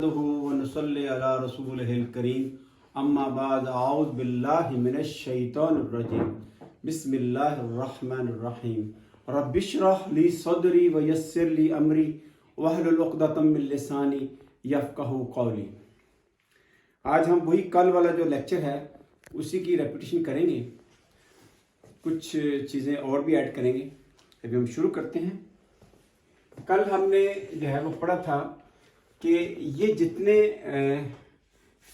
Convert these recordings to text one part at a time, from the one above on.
ونصلی علی رسولہ الکریم اما بعد اعوذ باللہ من الشیطان الرجیم بسم اللہ الرحمن الرحیم رب اشرح لی صدری ویسر لی امری واحلل عقدۃ من لسانی یفقہوا قولی۔ آج ہم وہی کل والا جو لیکچر ہے اسی کی ریپیٹیشن کریں گے، کچھ چیزیں اور بھی ایڈ کریں گے۔ ابھی ہم شروع کرتے ہیں۔ کل ہم نے جو ہے وہ پڑھا تھا کہ یہ جتنے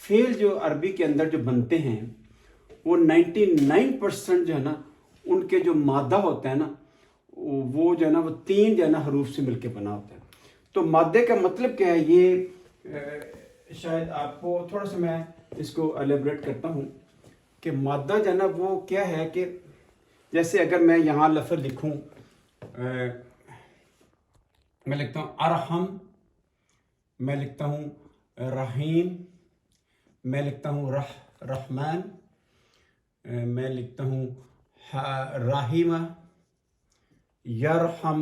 فعل جو عربی کے اندر جو بنتے ہیں وہ 99% جو ہے نا ان کے جو مادہ ہوتا ہے نا وہ جو ہے نا وہ 3 جو ہے نا حروف سے مل کے بنا ہوتا ہے۔ تو مادے کا مطلب کیا ہے، یہ شاید آپ کو تھوڑا سا میں اس کو الیبریٹ کرتا ہوں کہ مادہ جو ہے نا وہ کیا ہے کہ جیسے اگر میں یہاں لفظ لکھوں، میں لکھتا ہوں ارحم، میں لکھتا ہوں رحیم، میں لکھتا ہوں رحمان، میں لکھتا ہوں راحمہ، یرحم،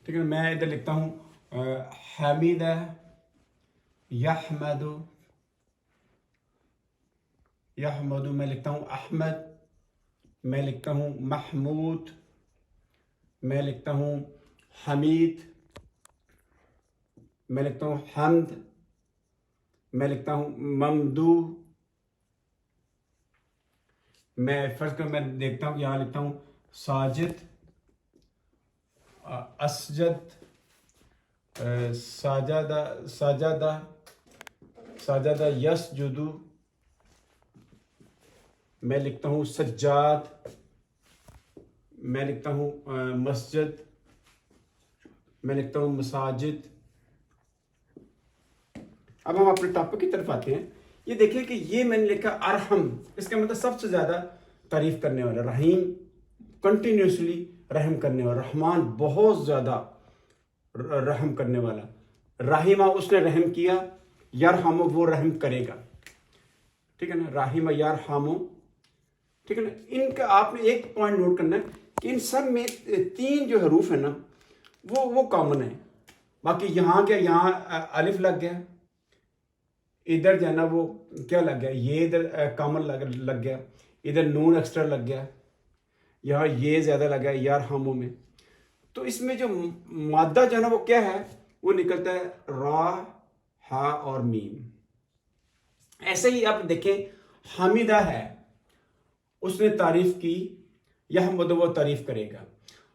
ٹھیک ہے۔ میں ادھر لکھتا ہوں حمیدہ، یحمد، میں لکھتا ہوں احمد، میں لکھتا ہوں محمود، میں لکھتا ہوں حمید، میں لکھتا ہوں حمد، میں لکھتا ہوں ممدوح، میں فرض کر میں دیکھتا ہوں یہاں لکھتا ہوں ساجد، اسجد، ساجدہ یسجدو، میں لکھتا ہوں سجاد، میں لکھتا ہوں مسجد، میں لکھتا ہوں مساجد۔ اب ہم اپنے ٹاپک کی طرف آتے ہیں۔ یہ دیکھیں کہ یہ میں نے لکھا ارحم، اس کا مطلب سب سے زیادہ تعریف کرنے والا، رحیم کنٹینیوسلی رحم کرنے والا، رحمان بہت زیادہ رحم کرنے والا، راحمہ اس نے رحم کیا، یرحم وہ رحم کرے گا، ٹھیک ہے نا، راحمہ یرحم، ٹھیک ہے نا۔ ان کا آپ نے ایک پوائنٹ نوٹ کرنا ہے کہ ان سب میں 3 جو حروف ہیں نا وہ کامن ہے۔ باقی یہاں کیا، یہاں الف لگ گیا، ادھر جو ہے نا وہ کیا لگ گیا، یہ ادھر کامن لگ گیا، ادھر نون ایکسٹرا لگ گیا، یہاں یہ زیادہ لگا ہے یرحموں میں۔ تو اس میں جو مادہ جو ہے نا وہ کیا ہے، وہ نکلتا ہے را، ہا اور میم۔ ایسے ہی آپ دیکھیں حمیدہ ہے، اس نے تعریف کی، یحمد وہ تعریف کرے گا،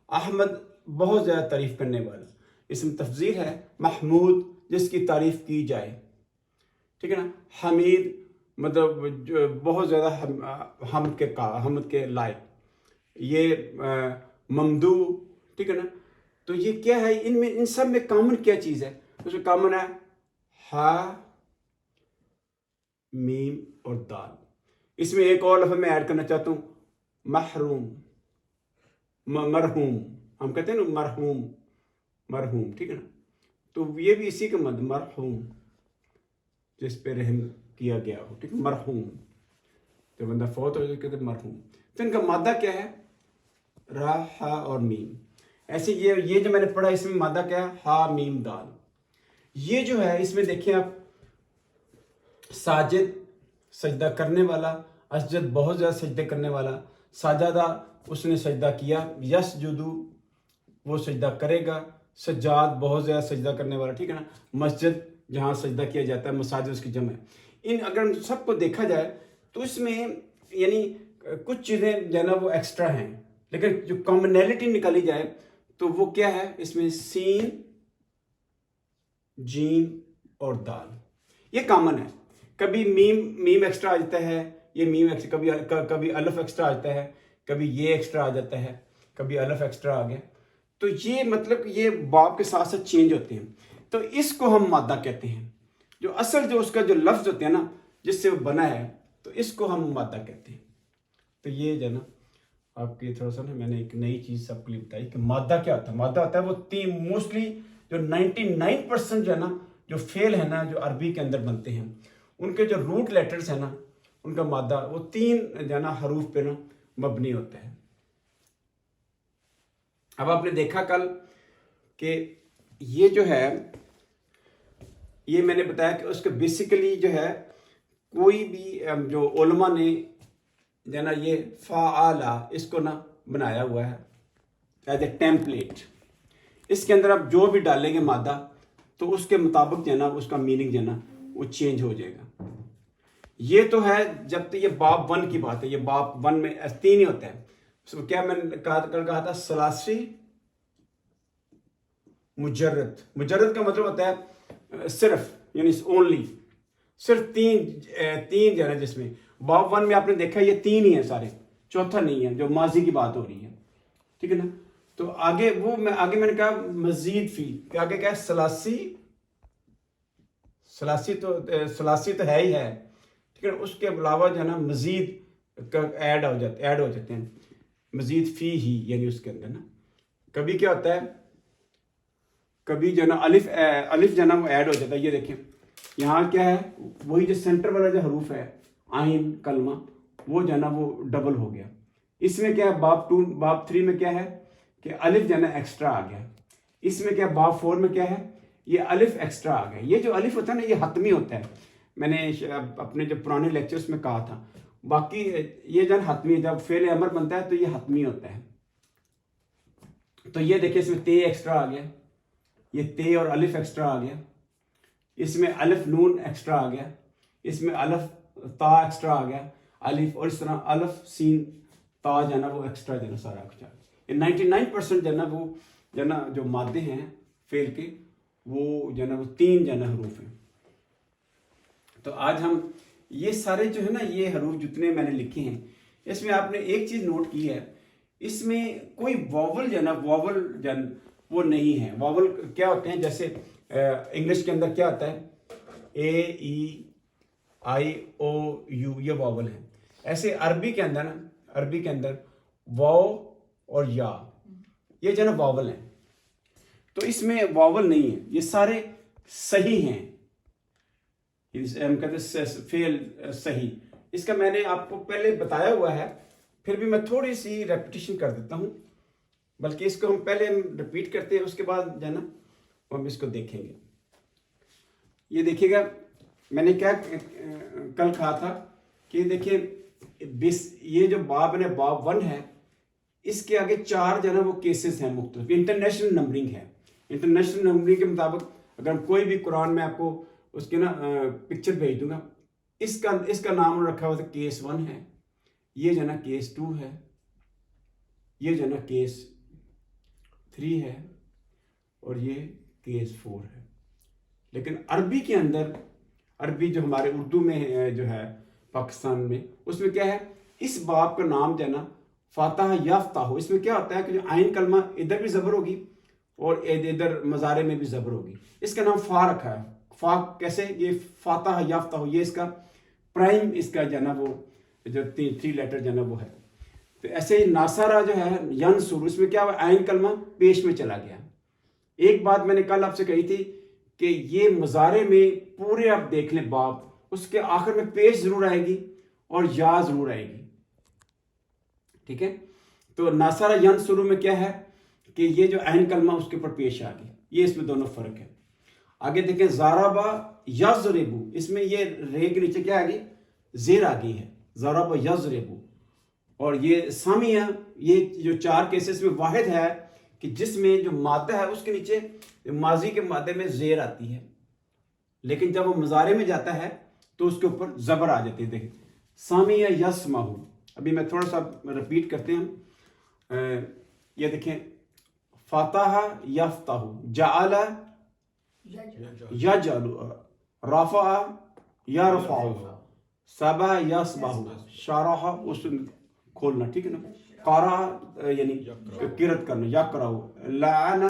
احمد بہت زیادہ تعریف کرنے والا، اسم تفضیل ہے، محمود جس کی تعریف کی جائے، ٹھیک ہے نا، حمید مطلب جو بہت زیادہ حمد کے لائق، یہ ممدوح، ٹھیک ہے نا۔ تو یہ کیا ہے، ان سب میں کامن کیا چیز ہے، اس میں کامن ہے ہا، میم اور دال۔ اس میں ایک اور لفظ میں ایڈ کرنا چاہتا ہوں، محروم، مرحوم، ہم کہتے ہیں نا مرحوم، ٹھیک ہے نا۔ تو یہ بھی اسی کا مطلب مرحوم، جس پہ رحم کیا گیا ہو، ٹھیک ہے، مرحوم، جب بندہ فوت ہو جائے کہتے ہیں مرحوم۔ تو ان کا مادہ کیا ہے، را، ہا اور میم۔ ایسے یہ جو میں نے پڑھا اس میں مادہ کیا ہے، ہا میم دال۔ یہ جو ہے اس میں دیکھیں آپ، ساجد سجدہ کرنے والا، اسجد بہت زیادہ سجدے کرنے والا، ساجدہ اس نے سجدہ کیا، یسجدو وہ سجدہ کرے گا، سجاد بہت زیادہ سجدہ کرنے والا، ٹھیک ہے نا، مسجد جہاں سجدہ کیا جاتا ہے، مساجد اس کی جمع ہے۔ اگر سب کو دیکھا جائے تو اس میں یعنی کچھ چیزیں جو ہے نا وہ ایکسٹرا ہیں، لیکن جو کامنیلٹی نکالی جائے تو وہ کیا ہے، اس میں سین، جیم اور دال یہ کامن ہے۔ کبھی میم ایکسٹرا آ جاتا ہے، یہ میم ایکسٹرا، کبھی الف ایکسٹرا آ جاتا ہے، کبھی یہ ایکسٹرا آ جاتا ہے، کبھی الف ایکسٹرا آ گیا۔ تو یہ مطلب یہ باب کے ساتھ ساتھ چینج ہوتے ہیں۔ تو اس کو ہم مادہ کہتے ہیں، جو اصل جو اس کا جو لفظ ہوتے ہیں نا جس سے وہ بنا ہے، تو اس کو ہم مادہ کہتے ہیں۔ تو یہ جو ہے نا آپ کی تھوڑا سا نا میں نے ایک نئی چیز سب کے لیے بتائی کہ مادہ کیا ہوتا ہے۔ مادہ ہوتا ہے وہ 3 موسٹلی جو 99% جو ہے نا جو فعل ہے نا جو عربی کے اندر بنتے ہیں، ان کے جو روٹ لیٹرز ہیں نا ان کا مادہ وہ 3 جو ہے نا حروف پہ نا مبنی ہوتا ہے۔ اب آپ نے دیکھا کل کہ یہ جو ہے یہ میں نے بتایا کہ اس کا بیسیکلی جو ہے کوئی بھی جو علماء نے جو نا یہ فعالہ اس کو نا بنایا ہوا ہے ایز اے ٹیمپلیٹ. اس کے اندر آپ جو بھی ڈالیں گے مادہ تو اس کے مطابق جو ہے نا اس کا میننگ جو ہے نا وہ چینج ہو جائے گا. یہ تو ہے جب تک یہ باب 1 کی بات ہے. یہ باب 1 میں 3 ہی ہوتا ہے. کیا میں نے کل کہا تھا ثلاثی مجرد. مجرد کا مطلب ہوتا ہے صرف یعنی اونلی صرف تین جو ہے نا جس میں باب 1 میں آپ نے دیکھا یہ 3 ہی ہیں سارے, چوتھا نہیں ہے جو ماضی کی بات ہو رہی ہے. ٹھیک ہے نا. تو آگے میں نے کہا مزید فی آگے کیا ہے ثلاثی تو ہے ہی ہے. ٹھیک ہے. اس کے علاوہ جو ہے نا مزید ایڈ ہو جاتے ہیں مزید فی ہی یعنی اس کے اندر نا کبھی کیا ہوتا ہے کبھی جو ہے نا الف جو ہے نا وہ ایڈ ہو جاتا ہے. یہ دیکھیں یہاں کیا ہے وہی جو سینٹر والا جو حروف ہے آئین کلمہ وہ جو ہے نا وہ ڈبل ہو گیا. اس میں کیا ہے باب 3 میں کیا ہے کہ الف جو ہے نا ایکسٹرا آ گیا. اس میں کیا باب 4 میں کیا ہے یہ الف ایکسٹرا آ گیا. یہ جو الف ہوتا ہے نا یہ حتمی ہوتا ہے. میں نے اپنے جو پرانے لیکچرز میں کہا تھا. باقی یہ جو ہے حتمی جب فعل امر بنتا ہے تو یہ حتمی ہوتا ہے. تو یہ دیکھیں اس میں تے ایکسٹرا آ گیا. یہ تے اور الف ایکسٹرا آ گیا. اس میں الف نون ایکسٹرا آ گیا. اس میں الف تا ایکسٹرا آ گیا الف, اور اس طرح الف سین تا جو ہے نا وہ ایکسٹرا جو ہے نا سارا کچھ آ گیا. 99% جو ہے نا وہ جو ہے نا جو مادے ہیں فعل کے وہ جو ہے نا وہ 3 جو ہے نا حروف ہیں. تو آج ہم یہ سارے جو ہے نا یہ حروف جتنے میں نے لکھے ہیں اس میں آپ نے ایک چیز نوٹ کی ہے اس میں کوئی واول جو ہے نا وہ نہیں ہے. واول کیا ہوتے ہیں جیسے انگلش کے اندر کیا ہوتا ہے اے ای آئی او یو یہ واول ہیں. ایسے عربی کے اندر واو اور یا یہ جو ہے نا واول ہیں. تو اس میں واول نہیں ہے. یہ سارے صحیح ہیں. ہم کہتے ہیں فعل صحیح. اس کا میں نے آپ کو پہلے بتایا ہوا ہے پھر بھی میں تھوڑی سی ریپیٹیشن کر دیتا ہوں. بلکہ اس کو ہم پہلے ریپیٹ کرتے ہیں اس کے بعد جو ہے نا ہم اس کو دیکھیں گے. یہ دیکھیے گا میں نے کیا کل کہا تھا کہ دیکھیں یہ جو باب ہے باب 1 ہے اس کے آگے 4 جو ہے نا وہ کیسز ہیں مختلف. انٹرنیشنل نمبرنگ ہے. انٹرنیشنل نمبرنگ کے مطابق اگر ہم کوئی بھی قرآن میں آپ کو اس کے نا پکچر بھیج دوں گا اس کا نام رکھا ہوا تھا کیس 1 ہے. یہ جو ہے نا کیس 2 ہے. یہ جو ہے نا کیس 3 ہے اور یہ کیس 4 ہے. لیکن عربی کے اندر عربی جو ہمارے اردو میں جو ہے پاکستان میں اس میں کیا ہے اس باب کا نام جو ہے نا فاتح یافتہ ہو. اس میں کیا ہوتا ہے کہ جو عین کلمہ ادھر بھی زبر ہوگی اور ادھر مضارع میں بھی زبر ہوگی. اس کا نام فا رکھا ہے. فا کیسے یہ فاتح یافتہ ہو یہ اس کا پرائم اس کا جو ہے نا وہ جو 3 لیٹر جو ہے نا وہ ہے. تو ایسے ہی ناصرہ جو ہے ینصر اس میں کیا ہوا عین کلمہ پیش میں چلا گیا. ایک بات میں نے کل آپ سے کہی تھی کہ یہ مضارع میں پورے آپ دیکھ لیں باب اس کے آخر میں پیش ضرور آئے گی اور یا ضرور آئے گی. ٹھیک ہے. تو ناصرہ ینصر میں کیا ہے کہ یہ جو عین کلمہ اس کے اوپر پیش آ گئی. یہ اس میں دونوں فرق ہے. آگے دیکھیں ضربا یضرب اس میں یہ رے کے نیچے کیا آ گئی زیر آ گئی ہے ضربا یضرب. اور یہ سامیہ یہ جو 4 کیسز میں واحد ہے کہ جس میں جو مادہ ہے اس کے نیچے ماضی کے مادے میں زیر آتی ہے لیکن جب وہ مضارع میں جاتا ہے تو اس کے اوپر زبر آ جاتی ہے. دیکھیں سامیہ یسمع. ابھی میں تھوڑا سا رپیٹ کرتے ہیں. یہ دیکھیں فاتح یفتح جعل یجعل رفع یرفع سبح یسبح شرح اس کھولنا. ٹھیک ہے نا. قرأ یعنی قرأت کرنا یقرأ لعن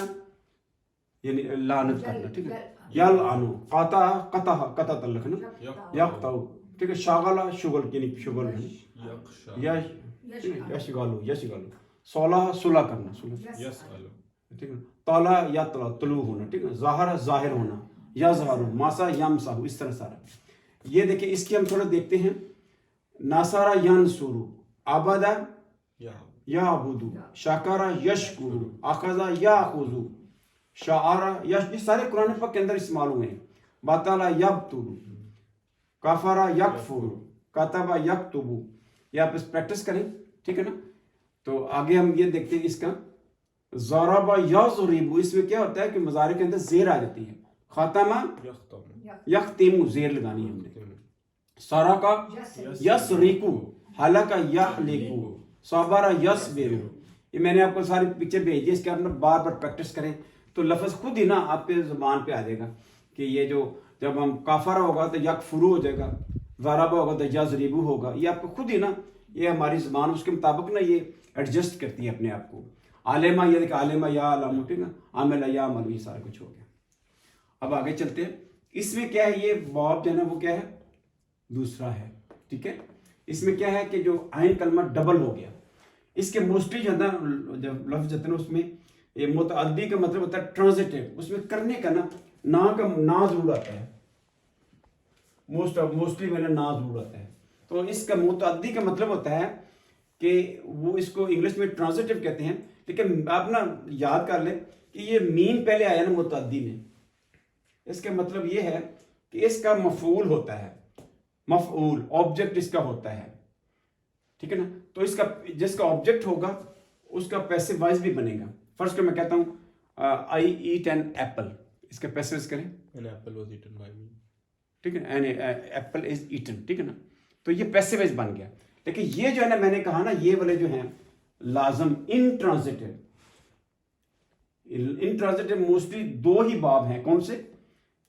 یعنی لعنت کرنا. ٹھیک ہے. یلعن قطع تعلق ہے نا یقطع. ٹھیک ہے. شغل شغل یعنی شغل یشغل صلح صلح کرنا ٹھیک ہے. طلع یطلع طلوع ہونا. ٹھیک ہے. ظاہر ظاہر ہونا یظہر مسح یمسح اس طرح سارا. یہ دیکھیں اس کی ہم تھوڑا دیکھتے ہیں. ناصرہ ینصر عبد یعبد شکر یشکر اخذ یاخذ شعارہ، یہ سارے قرآن پاک کے اندر استعمال ہوئے ہیں. بطل یبطل، کفر یکفر، کتب یکتب. یہ آپ اس پریکٹس کریں، ٹھیک ہے نا. تو آگے ہم یہ دیکھتے ہیں اس کا ضرب یضرب. اس میں کیا ہوتا ہے کہ مضارع کے اندر زیر آ جاتی ہے. ختم یختم، زیر لگانی ہے ہم نے. سرق یسرق، حلق یحلق، صبر یصبر. یہ میں نے آپ کو ساری پکچر بھیجی ہے، اس کے آپ بار بار پریکٹس کریں تو لفظ خود ہی نا آپ کے زبان پہ آ جائے گا کہ یہ جو جب ہم کافر ہوگا تو یکفرو ہو جائے گا، ضرب ہوگا تو یضرب ہوگا. یہ آپ کو خود ہی نا، یہ ہماری زبان اس کے مطابق نا یہ ایڈجسٹ کرتی ہے اپنے آپ کو. عالمہ، یہ دیکھ عالمہ یا علام، ٹھیک ہے نا. عامل یا عمل، یہ سارا کچھ ہو گیا. اب آگے چلتے ہیں. اس میں کیا ہے، یہ باب جو ہے نا وہ کیا ہے، دوسرا ہے. ٹھیک ہے. اس میں کیا ہے کہ جو عین کلمہ ڈبل ہو گیا. اس کے موسٹلی جو ہے نا جب لفظ ہوتا ہے نا اس میں یہ متعدی کا مطلب ہوتا ہے ٹرانزٹیو. اس میں کرنے کا نا ضرور آتا ہے. موسٹلی میں نے نا ضرور آتا ہے. تو اس کا متعدی کا مطلب ہوتا ہے کہ وہ اس کو انگلش میں ٹرانزٹیو کہتے ہیں. لیکن آپ نا یاد کر لیں کہ یہ مین پہلے آیا نا متعدی میں. اس کا مطلب یہ ہے کہ اس کا مفعول ہوتا ہے. مفعول آبجیکٹ اس کا ہوتا ہے. ٹھیک ہے نا. تو اس کا جس کا آبجیکٹ ہوگا اس کا پیسو وائز بھی بنے گا. فرسٹ میں کہتا ہوں آئی ایٹ این ایپل. اس کا پیسو وائز کریں. An apple was eaten by me. ٹھیک ہے. ایپل از ایٹن. ٹھیک ہے نا. تو یہ پیسو وائز بن گیا. لیکن یہ جو ہے نا میں نے کہا نا یہ والے جو ہیں لازم انٹرانزٹیو. انٹرانزٹیو موسٹلی دو ہی باب ہیں. کون سے؟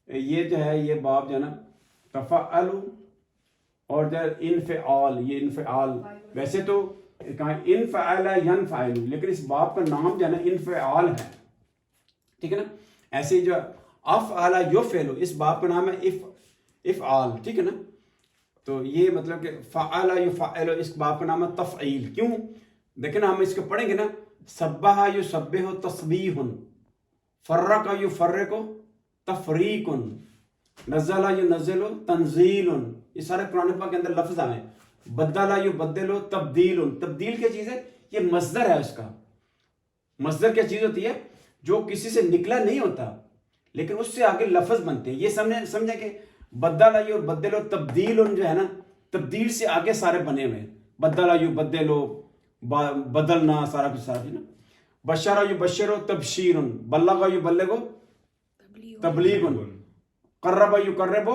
یہ جو ہے یہ باب جو ہے نا تفعل اور جو انفعال. یہ انفعال ویسے تو کہاں انفعل ینفعل، لیکن اس باب کا نام جو ہے نا انفعال ہے. ٹھیک ہے نا. ایسے جو افعل یفعل، اس باب کا نام ہے افعال. ٹھیک ہے نا. تو یہ مطلب کہ فعل یفعل، اس باب کا نام ہے تفعیل. کیوں؟ دیکھیں نا ہم اس کو پڑھیں گے نا سبح یسبح تسبیح، فرق یفرق تفریق، نزل ینزل تنزیل. یہ سارے قرآن پاک کے اندر لفظ آئے. بدل یبدل تبدیل. تبدیل کیا چیز ہے؟ یہ مصدر ہے. اس کا مصدر کیا چیز ہوتی ہے؟ جو کسی سے نکلا نہیں ہوتا لیکن اس سے آگے لفظ بنتے ہیں. یہ سمجھیں کہ بدل یبدل تبدیل جو ہے نا، تبدیل سے آگے سارے بنے ہوئے. بدل یبدل، بدلنا، سارا کچھ سارا نا. بشر یبشر تبشیر، بلغ یبلغ تبلیغ، قرب یقرب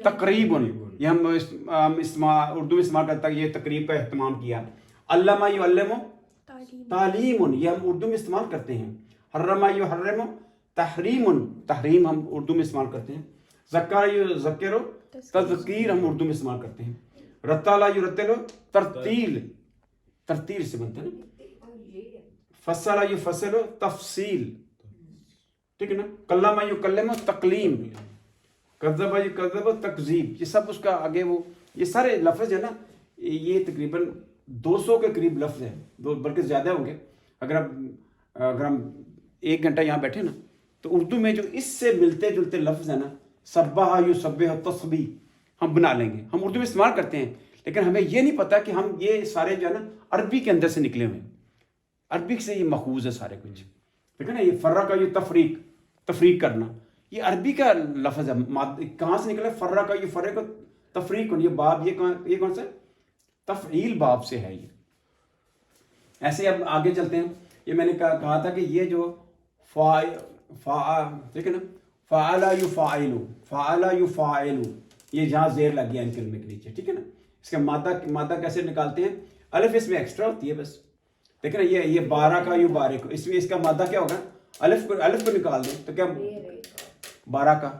تقریب. یہ ہم اردو میں استعمال کرتا ہے. یہ تقریب کا اہتمام کیا. علامہ یعلم تعلیم، یہ ہم اردو میں استعمال کرتے ہیں. حرم یحرم تحریم، تحریم ہم اردو میں استعمال کرتے ہیں. ذکر یذکر تذکیر ہم اردو میں استعمال کرتے ہیں. رتل یرتل ترتیل، ترتیل سے بنتا ہے نا. فصل یفصل تفصیل. ٹھیک ہے نا. کلم یکلم تکلیم، کذب یکذب تکذیب. یہ سب اس کا آگے وہ یہ سارے لفظ ہے نا، یہ تقریباً 200 کے قریب لفظ ہیں، بلکہ زیادہ ہوں گے. اگر ہم 1 گھنٹہ یہاں بیٹھے نا تو اردو میں جو اس سے ملتے جلتے لفظ ہیں نا، سبح یسبح تسبیح، ہم بنا لیں گے. ہم اردو میں استعمال کرتے ہیں لیکن ہمیں یہ نہیں پتا کہ ہم یہ سارے جو ہے نا عربی کے اندر سے نکلے ہوئے ہیں. عربی سے یہ ماخوذ ہے سارے کچھ. ٹھیک ہے نا. یہ فرق کا یہ تفریق کرنا، یہ عربی کا لفظ ہے. کہاں سے نکلا؟ فرق کا یہ فرق تفریق. یہ باب یہ کون سا تفعیل باب سے ہے. یہ ایسے اب آگے چلتے ہیں. یہ میں نے کہا تھا کہ یہ جو ٹھیک ہے نا، فعل یفعل، فعل یفعل، یہ جہاں زیر لگ گیا ان کلمے کے نیچے. ٹھیک ہے نا. اس کا مادہ کیسے نکالتے ہیں؟ الف اس میں ایکسٹرا ہوتی ہے بس. دیکھیں نا یہ بارہ کا یو بارے کو، اس میں اس کا مادہ کیا ہوگا؟ الف کو نکال دیں تو کیا بارہ کا.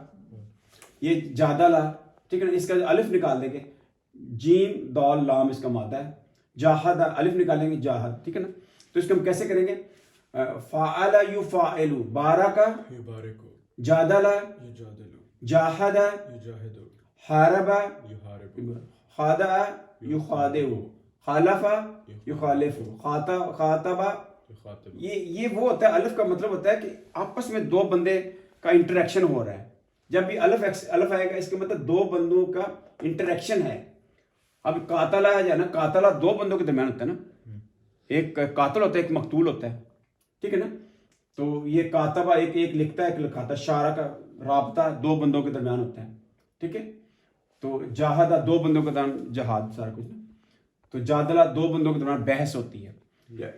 یہ جادہ لا. ٹھیک ہے نا. اس کا الف نکال دیں گے، جیم دال لام اس کا مادہ ہے. جاہد، الف نکالیں گے جاہد. ٹھیک ہے نا. تو اس کو ہم کیسے کریں گے؟ فعل یفعل، بارہ کا جادل جاہد حارب خادع یخادع خالف یخالف خاطب. یہ وہ ہوتا ہے، الف کا مطلب ہوتا ہے کہ آپس میں دو بندے کا انٹریکشن ہو رہا ہے. جب بھی الف آئے گا اس کا مطلب دو بندوں کا انٹریکشن ہے. اب قاتلہ ہے نا، قاتلہ دو بندوں کے درمیان ہوتا ہے نا. ایک قاتل ہوتا ہے، ایک مقتول ہوتا ہے. ٹھیک ہے نا. تو یہ کاتبہ ایک لکھتا ہے ایک لکھاتا ہے. شاعرہ کا رابطہ دو بندوں کے درمیان ہوتا ہے, ٹھیک ہے. تو جاہدہ دو بندوں کے درمیان جہاد سارا کچھ. تو جادلہ دو بندوں کے درمیان بحث ہوتی ہے.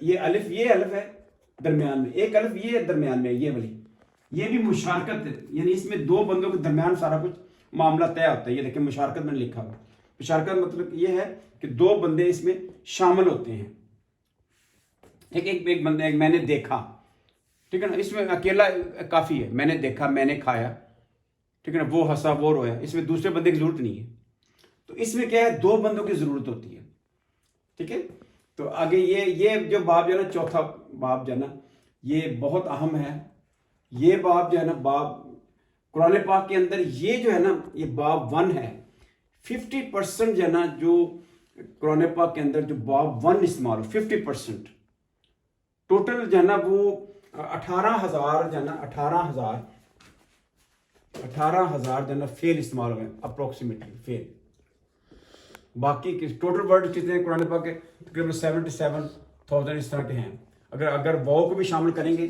یہ الف ہے درمیان میں, ایک الف یہ ہے درمیان میں, یہ والی یہ بھی مشارکت ہے, یعنی اس میں دو بندوں کے درمیان سارا کچھ معاملہ طے ہوتا ہے. یہ دیکھیں مشارکت میں نے لکھا ہوا. مشارکت مطلب یہ ہے کہ دو بندے اس میں شامل ہوتے ہیں. ایک بندہ, ایک میں نے دیکھا, ٹھیک ہے نا, اس میں اکیلا کافی ہے, میں نے دیکھا, میں نے کھایا, ٹھیک ہے نا, وہ ہنسا وہ رویا, اس میں دوسرے بندے کی ضرورت نہیں ہے. تو اس میں کیا ہے, دو بندوں کی ضرورت ہوتی ہے, ٹھیک ہے. تو آگے یہ جو باب جو ہے نا, چوتھا باب جو ہے نا, یہ بہت اہم ہے. یہ باب جو ہے نا, باب قرآن پاک کے اندر یہ جو ہے نا, یہ باب 1 ہے. 50% جو ہے نا, جو قرآن پاک کے اندر جو باب 1 استعمال ہو, 50% ٹوٹل جو ہے نا وہ 18,000 جو ہے نا, 18,000 جو ہے نا فیل استعمال ہوئے اپروکسیمیٹلی فیل. باقی ٹوٹل ورڈ کتنے ہیں قرآن پاک کے, تقریباً 77,000 اس طرح کے ہیں. اگر واؤ کو بھی شامل کریں گے,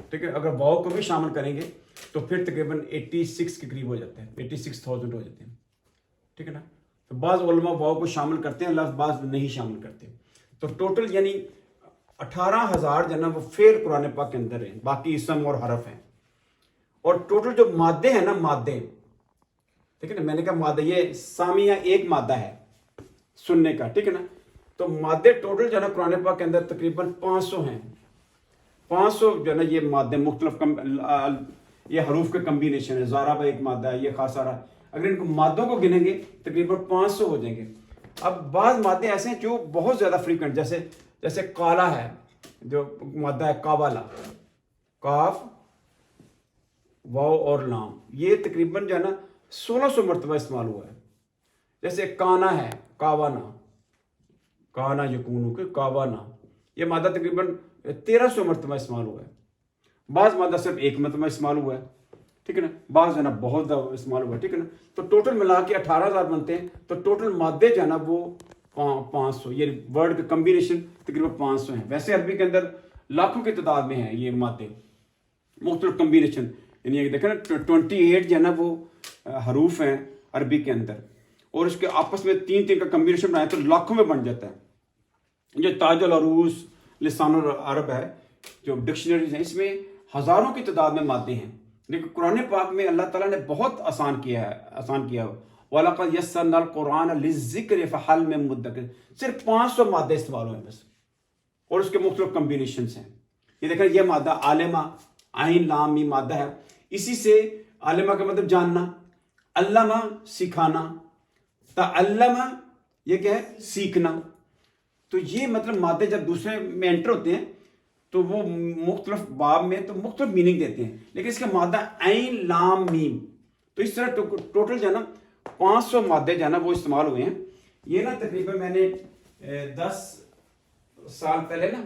ٹھیک ہے, اگر واؤ کو بھی شامل کریں گے تو پھر تقریباً 86 کے قریب ہو جاتے ہیں, 86,000 ہو جاتے ہیں, ٹھیک ہے نا. تو بعض علماء واؤ کو شامل کرتے ہیں, بعض نہیں شامل کرتے. تو ٹوٹل یعنی 18,000 جو ہے نا وہ فعل قرآن پاک کے اندر ہیں, باقی اسم اور حرف ہیں. اور ٹوٹل جو مادے ہیں نا, مادے, ٹھیک ہے نا, میں نے کہا مادہ, یہ سامیہ ایک مادہ ہے سننے کا, ٹھیک ہے نا. تو مادے ٹوٹل جو ہے نا قرآن پاک کے اندر تقریباً 500 ہیں. 500 جو ہے نا یہ مادے مختلف یہ حروف کے کمبینیشن ہے. زارا ایک مادہ ہے, یہ خاصارا, اگر ان کو مادوں کو گنیں گے تقریباً 500 ہو جائیں گے. اب بعض مادے ایسے ہیں جو بہت زیادہ فریکوینٹ, جیسے کالا ہے, جو مادہ ہے کاوالا, کاف واو اور لام, یہ تقریباً جو ہے نا 1600 مرتبہ استعمال ہوا ہے. جیسے کانا ہے, کاوانا, کانا یکونو کے کاوانا, یہ مادہ تقریباً 1300 مرتبہ استعمال ہوا ہے. بعض مادہ صرف ایک مرتبہ استعمال ہوا ہے, ٹھیک ہے نا, بعض جو ہے نا بہت زیادہ استعمال ہوا ہے, ٹھیک ہے نا. تو ٹوٹل ملا کے 18,000 بنتے ہیں. تو ٹوٹل مادے جو ہے نا وہ 500, یہ ورڈ کا کمبینیشن تقریباً 500 ہیں. ویسے عربی کے اندر لاکھوں کی تعداد میں ہیں یہ مادے, مختلف کمبینیشن, یعنی دیکھیں نا 28 جو ہے نا وہ حروف ہیں عربی کے اندر, اور اس کے آپس میں 3 کا کمبینیشن بنایا تو لاکھوں میں بن جاتا ہے. جو تاج العروض لسان العرب ہے, جو ڈکشنریز ہیں, اس میں ہزاروں کی تعداد میں مادے ہیں. لیکن قرآن پاک میں اللہ تعالیٰ نے بہت آسان کیا ہے. وَلَقَدْ يَسَّرْنَا الْقُرْآنَ لِلذِّكْرِ فَهَلْ مِن مُدَّكِرٍ, صرف 500 مادے استعمال ہوئے بس, اور اس کے مختلف کمبینیشنز ہیں. یہ دیکھیں, یہ مادہ عالمہ, عین لام میم مادہ ہے. اسی سے عالمہ کا مطلب جاننا, علامہ سکھانا, تعلمہ یہ کیا ہے, سیکھنا. تو یہ مطلب مادے جب دوسرے میں انٹر ہوتے ہیں تو وہ مختلف باب میں تو مختلف میننگ دیتے ہیں. لیکن اس کا مادہ عین لام میم, تو اس طرح ٹوٹل جو ہے نا 500 مادے جو ہے نا وہ استعمال ہوئے ہیں. یہ نا تقریباً میں نے 10 سال پہلے نا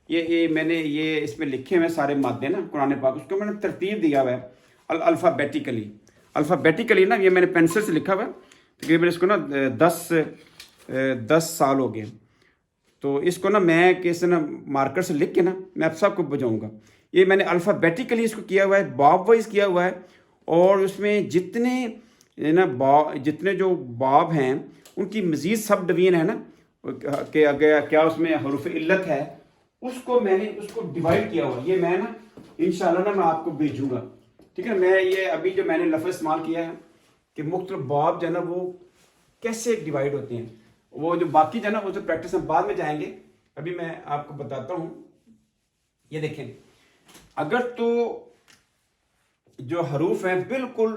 یہ میں نے یہ اس میں لکھے ہوئے سارے مادے نا قرآن پاک, اس کو میں نے ترتیب دیا ہوا ہے الفابیٹیکلی نا. یہ میں نے پینسل سے لکھا ہوا ہے, تقریباً اس کو نا 10 سال ہو گئے. تو اس کو نا میں کسی نا مارکر سے لکھ کے نا میں آپ سب کو بجاؤں گا. یہ میں نے الفابیٹیکلی اس کو کیا ہوا ہے, باب وائز کیا ہوا ہے, اور اس میں جتنے جو باب ہیں ان کی مزید سب ڈویژن ہے نا, کہ اگر کیا اس میں حروف علت ہے, اس کو میں نے اس کو ڈیوائڈ کیا ہوا. یہ میں نا انشاءاللہ نا میں آپ کو بھیجوں گا, ٹھیک ہے. میں یہ ابھی جو میں نے لفظ استعمال کیا ہے کہ مختلف باب جو ہے نا وہ کیسے ڈیوائڈ ہوتے ہیں, وہ جو باقی جو ہے نا وہ جو پریکٹس ہم بعد میں جائیں گے, ابھی میں آپ کو بتاتا ہوں. یہ دیکھیں, اگر تو جو حروف ہیں بالکل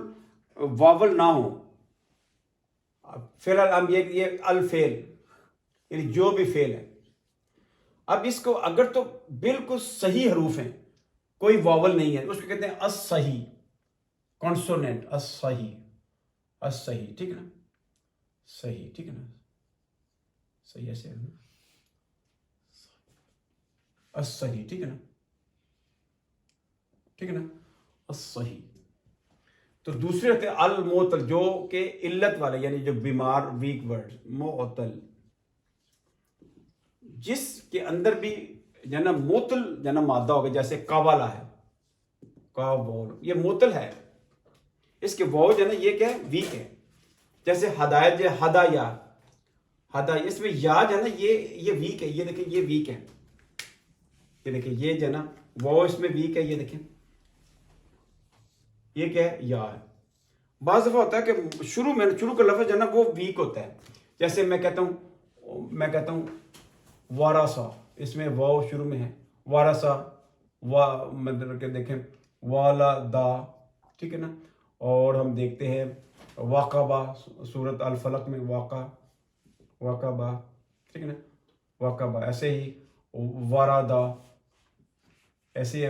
واول نہ ہو, فعل الام, یہ الفعل یعنی جو بھی فعل ہے, اب اس کو اگر تو بالکل صحیح حروف ہیں, کوئی واول نہیں ہے, اس کو کہتے ہیں الصحیح کانسوننٹ, الصحیح, ٹھیک ہے نا, صحیح, ٹھیک ہے نا, صحیح ایسے ہے نا, الصحیح, ٹھیک ہے نا, ٹھیک ہے نا, الصحیح. تو دوسرے ہوتے ہیں المعتل, جو کہ علت والے, یعنی جو بیمار, ویک ورڈ, معتل, جس کے اندر بھی جو ہے نا موتل جو ہے نا مادہ ہوگا، جیسے قوالا ہے، یہ موتل ہے، اس کے واو جو ہے نا یہ کیا ہے، ویک ہے. جیسے ہدایت جو ہدایا، اس میں یا جو ہے نا یہ ویک ہے. یہ دیکھیں یہ ویک ہے، یہ دیکھیں یہ جو ہے نا واو اس میں ویک ہے. یہ دیکھیں یہ کیا ہے، یا ہے. بعض دفعہ ہوتا ہے کہ شروع کا لفظ جو ہے نا وہ ویک ہوتا ہے. جیسے میں کہتا ہوں وارثا، اس میں واو شروع میں ہے، وارثا مطلب کہ دیکھیں والدا، ٹھیک ہے نا. اور ہم دیکھتے ہیں واقعہ، سورۃ الفلق میں واقعہ، ٹھیک ہے نا، واقعہ. ایسے ہی وارادا، ایسے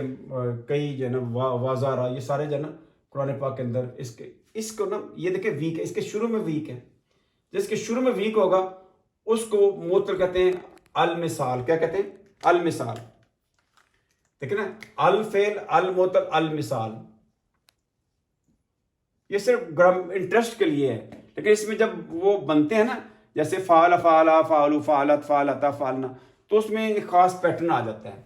کئی جو ہے نا وازارا، یہ سارے جو ہے نا قرآن پاک کے اندر اس کو نا یہ دیکھیں ویک ہے، اس کے شروع میں ویک ہے. جس کے شروع میں ویک ہوگا اس کو موتل کہتے ہیں المثال. کیا کہتے ہیں؟ المثال. دیکھیں نا الفعل الموتل المثال. یہ صرف انٹرسٹ کے لیے ہے، لیکن اس میں جب وہ بنتے ہیں نا جیسے فعل فعلا فعلو فعلت فعلتا فعلنا، تو اس میں ایک خاص پیٹرن آ جاتا ہے.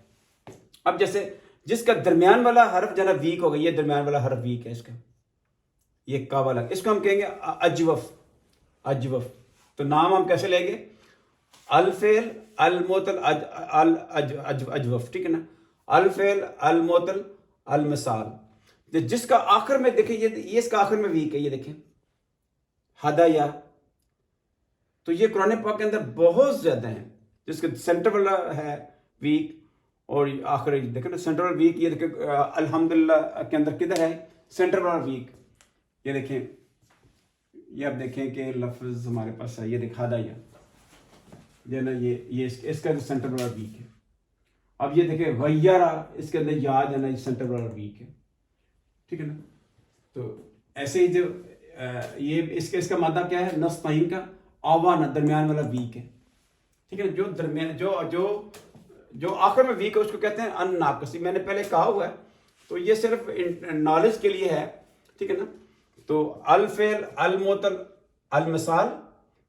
اب جیسے جس کا درمیان والا حرف جو ہے نا ویک ہوگا، یہ درمیان والا حرف ویک ہے اس کا، یہ کا والا، اس کو ہم کہیں گے اجوف. تو نام ہم کیسے لیں گے؟ الفعل الموتل اجوف، ٹھیک ہے نا. الفعل الموتل المثال. جس کا آخر میں دیکھیں یہ اس کا آخر میں ویک ہے، یہ دیکھیں ہدایا. تو یہ قرآن پاک کے اندر بہت زیادہ ہیں. جس کا سینٹر والا ہے ویک، اور آخر دیکھیں نا سینٹر والا ویک. یہ دیکھیں الحمدللہ کے اندر کدھر ہے سینٹر والا ویک؟ یہ دیکھیں، یہ اب دیکھیں کہ لفظ ہمارے پاس ہے، یہ دیکھ ہدایا جو ہے نا یہ اس کا سینٹر والا ویک ہے. اب یہ دیکھیں غیرہ، اس کے اندر یاد ہے نا، یہ سینٹر والا ویک ہے، ٹھیک ہے نا. تو ایسے ہی جو یہ اس کا مادہ کیا ہے؟ نستعین کا آوانا، درمیان والا ویک ہے، ٹھیک ہے نا. جو درمیان جو آخر میں ویک ہے اس کو کہتے ہیں ان ناقصی. میں نے پہلے کہا ہوا ہے، تو یہ صرف نالج کے لیے ہے، ٹھیک ہے نا. تو الفعل الموتل المثال،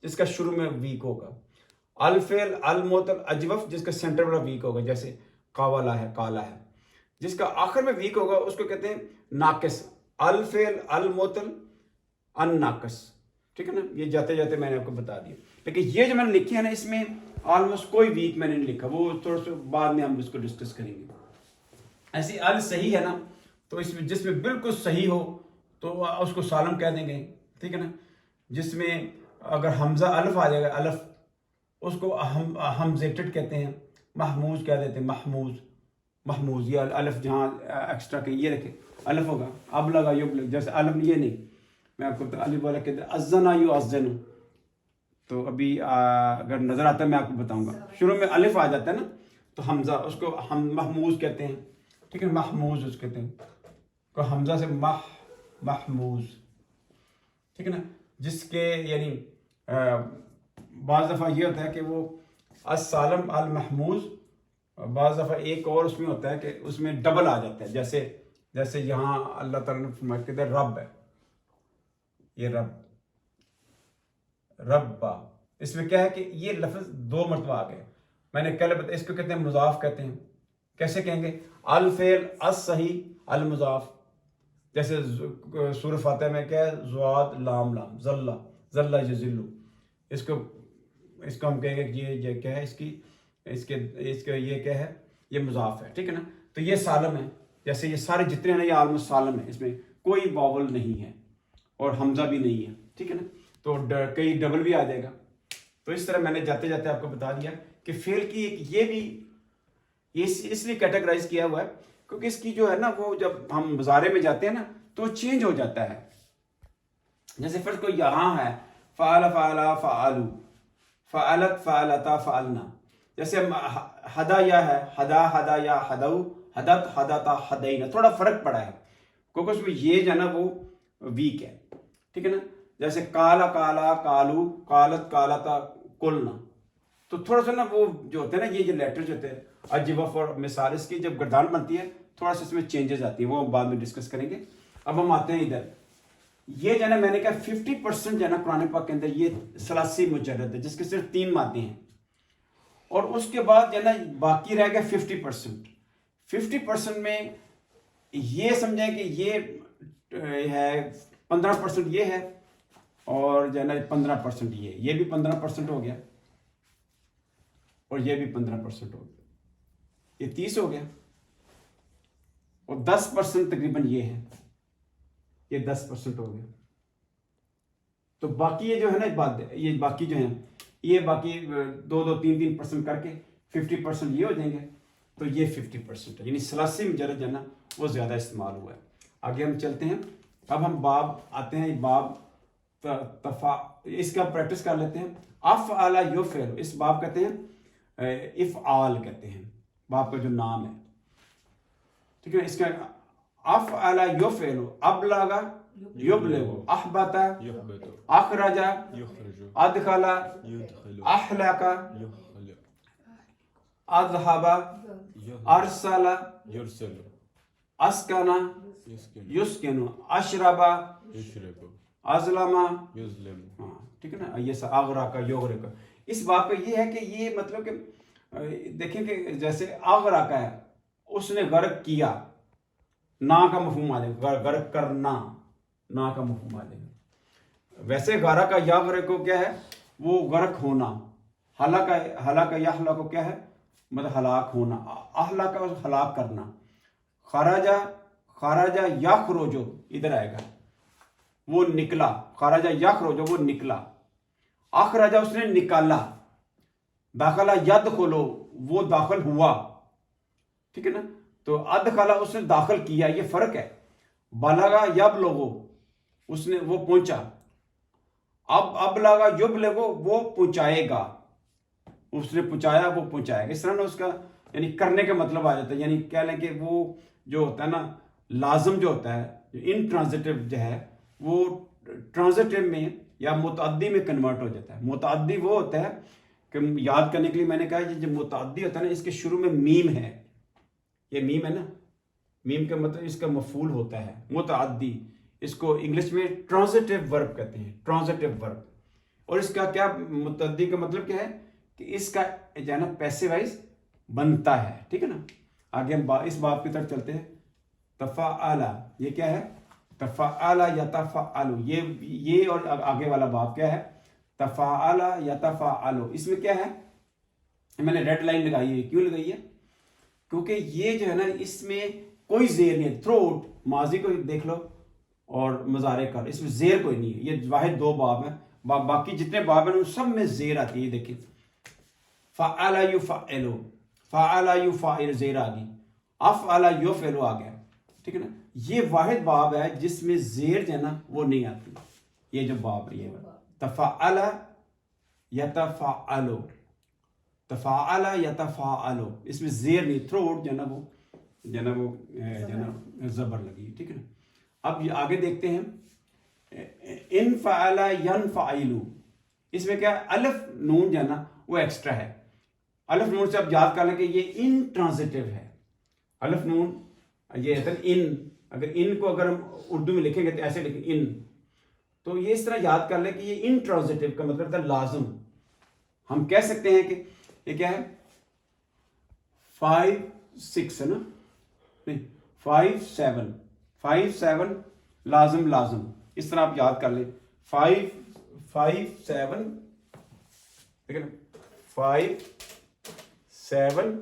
جس کا شروع میں ویک ہوگا. الفعل الموتل اجوف، جس کا سینٹر والا ویک ہوگا، جیسے قاولا ہے، کالا ہے. جس کا آخر میں ویک ہوگا اس کو کہتے ہیں ناقص. الفعل الموتل ان ناقص، ٹھیک ہے نا. یہ جاتے جاتے میں نے آپ کو بتا دیا. لیکن یہ جو میں نے لکھی ہے نا، اس میں آلموسٹ کوئی ویک میں نے نہیں لکھا، وہ تھوڑا سا بعد میں ہم اس کو ڈسکس کریں گے. ایسی ال صحیح ہے نا، تو اس میں جس میں بالکل صحیح ہو تو اس کو سالم کہہ دیں گے، ٹھیک ہے نا. جس میں اگر حمزہ الف آ جائے گا، الف، اس کو حمزیٹڈ کہتے ہیں. محموز کہہ دیتے ہیں، محموز. یہ الف جہاں ایکسٹرا کہ یہ رکھے الف ہوگا، اب لگا یوب لگ، جیسے الف یہ نہیں. میں آپ کو الف والا کہتے ہیں ازنا یو ازن. تو ابھی اگر نظر آتا ہے میں آپ کو بتاؤں گا. شروع میں الف آ جاتا ہے نا، تو حمزہ اس کو ہم محموز کہتے ہیں، ٹھیک ہے. محموز اس کہتے ہیں کو حمزہ سے محموز، ٹھیک ہے نا. جس کے یعنی بعض دفعہ یہ ہوتا ہے کہ وہ السالم المحموز، بعض دفعہ ایک اور اس میں ہوتا ہے کہ اس میں ڈبل آ جاتا ہے. جیسے یہاں اللہ تعالیٰ نے فرمایا کہ رب ہے، یہ ربا. اس میں کیا ہے کہ یہ لفظ 2 مرتبہ آ گئے. میں نے کل بتایا، اس کو کہتے ہیں مضاف کہتے ہیں. کیسے کہیں گے؟ الفعل الصحیح المضاف. جیسے سورہ فاتحہ میں کیا ہے؟ زواد لام ذلہ یذلو. اس کو ہم کہیں گے کہ یہ کیا ہے، اس کے یہ کیا ہے؟ یہ مضاف ہے، ٹھیک ہے نا. تو یہ سالم ہے. جیسے یہ سارے جتنے ہیں نا، یہ آلموسٹ سالم ہے. اس میں کوئی واول نہیں ہے اور حمزہ بھی نہیں ہے، ٹھیک ہے نا. تو کئی ڈبل بھی آ جائے گا. تو اس طرح میں نے جاتے جاتے آپ کو بتا دیا کہ فعل کی یہ بھی اس لیے کیٹیگرائز کیا ہوا ہے کیونکہ اس کی جو ہے نا، وہ جب ہم مضارع میں جاتے ہیں نا تو چینج ہو جاتا ہے. جیسے فرض کو یہاں ہے فعل فعلا فعلو، فعلت فعلتا فعلنا. جیسے ہدایا ہے، ہدایا ہدو، ہدت ہدتا ہدینا. تھوڑا فرق پڑا ہے کیونکہ اس میں یہ جو ہے نا وہ ویک ہے، ٹھیک ہے نا. جیسے کالا کالو، قالت کالتا کلنا. تو تھوڑا سا نا وہ جو ہوتے ہیں نا، یہ جو لیٹر جو ہوتے ہیں اجوف اور مثال، اس کی جب گردان بنتی ہے تھوڑا سا اس میں چینجز آتی ہیں، وہ بعد میں ڈسکس کریں گے. اب ہم آتے ہیں ادھر. یہ جو ہے نا میں نے کہا 50% جو ہے نا قرآن پاک کے اندر یہ ثلاثی مجرد ہے، جس کے صرف 3 مادے ہیں. اور اس کے بعد جو ہے نا باقی رہ گیا 50%. 50% میں یہ سمجھیں کہ یہ ہے 15% یہ ہے اور جو ہے نا 15% یہ بھی 15% ہو گیا اور یہ بھی 15% ہو گیا, یہ 30 ہو گیا اور 10% تقریباً یہ ہے, یہ 10% ہو گیا. تو باقی یہ جو ہے نا یہ باقی جو ہیں یہ باقی 2-3% کر کے 50% یہ ہو جائیں گے, تو یہ 50% ہے, یعنی ثلاثی مجرد جو ہے نا وہ زیادہ استعمال ہوا ہے. آگے ہم چلتے ہیں, اب ہم باب آتے ہیں, باب اس کا پریکٹس کر لیتے ہیں. افعل یفعل, اس باب کہتے ہیں افعال کہتے ہیں, باب کا جو نام ہے, ٹھیک ہے. اس کا افعل یفعل, ابلغ یبلغ, احبط اخرج ادخل احلق اذهب ارسل اسکن یسکن اشرب ازلم, ٹھیک ہے نا. یہ اغرق یغرق, اس بات کا یہ ہے کہ یہ مطلب کہ دیکھیں کہ جیسے اغرق ہے, اس نے غرق کیا, نا کا مفہوم آ جائے گا, غرق کرنا نا کا مفہوم آ جائے گا. ویسے غرق کا یغرق کو کیا ہے, وہ غرق ہونا. ہلاک یہلک کو کیا ہے, مطلب ہلاک ہونا. اہلک کا ہلاک کرنا. خرج یخرج ادھر آئے گا, وہ نکلا. خرج یخرج وہ نکلا. اخرج اس نے نکالا. داخل یدخل وہ داخل ہوا, ٹھیک ہے نا. تو ادخل اس نے داخل کیا, یہ فرق ہے. بلغ یبلغ اس نے وہ پہنچا. ابلغ یبلغ وہ پہنچائے گا, اس نے پہنچایا وہ پہنچائے گا. اس طرح نا اس کا یعنی کرنے کا مطلب آ جاتا ہے. یعنی کہہ لیں کہ وہ جو ہوتا ہے نا لازم جو ہوتا ہے, ان ٹرانزٹیو جو ہے وہ ٹرانزٹیو میں یا متعدی میں کنورٹ ہو جاتا ہے. متعدی وہ ہوتا ہے کہ یاد کرنے کے لیے میں نے کہا کہ جب متعدی ہوتا ہے نا, اس کے شروع میں میم ہے, یہ میم ہے نا, میم کا مطلب اس کا مفعول ہوتا ہے متعدی. اس کو انگلش میں ٹرانزٹیو ورب کہتے ہیں, ٹرانزٹیو ورب. اور اس کا کیا متعدی کا مطلب کیا ہے کہ اس کا جو ہے نا پیسے وائز بنتا ہے, ٹھیک ہے نا. آگے ہم اس باب کی طرف چلتے ہیں. تفعل, یہ کیا ہے, تفعل یتفعل, یہ اور آگے والا باب کیا ہے, تفعل یتفعل. اس میں کیا ہے, میں نے ریڈ لائن لگائی ہے. کیوں لگائی ہے, کیونکہ یہ جو ہے نا اس میں کوئی زیر نہیں ہے. تھروٹ ماضی کو دیکھ لو اور مضارع کر, اس میں زیر کوئی نہیں ہے. یہ واحد 2 باب ہیں, باقی جتنے باب ہیں ان سب میں زیر آتی ہے. دیکھیں فعل یفعل, فعل یفعل زیر آ گئی, افعل یفعل آ گیا, ٹھیک ہے نا. یہ واحد باب ہے جس میں زیر جو ہے نا وہ نہیں آتی. یہ جو باب ہے, یہ تفعل یتفعل, تفعل یتفعل, اس میں زیر نہیں, تھروٹ جو ہے نا وہ زبر لگی, ٹھیک ہے نا. اب یہ آگے دیکھتے ہیں. انفعل ینفعل, اس میں کیا الف نون جو ہے نا وہ ایکسٹرا ہے. الف نون سے آپ یاد کر لیں کہ یہ ان ٹرانزٹیو ہے. الف نون یہ ہے ان, اگر ان کو اگر ہم اردو میں لکھیں گے تو ایسے لکھیں ان, تو یہ اس طرح یاد کر لیں کہ یہ ان ٹرانزٹیو کا مطلب تھا لازم. ہم کہہ سکتے ہیں کہ یہ کیا ہے 5-6 ہے نا, نہیں 5-7 لازم لازم, اس طرح آپ یاد کر لیں. 5-7 ٹھیک ہے نا, 5-7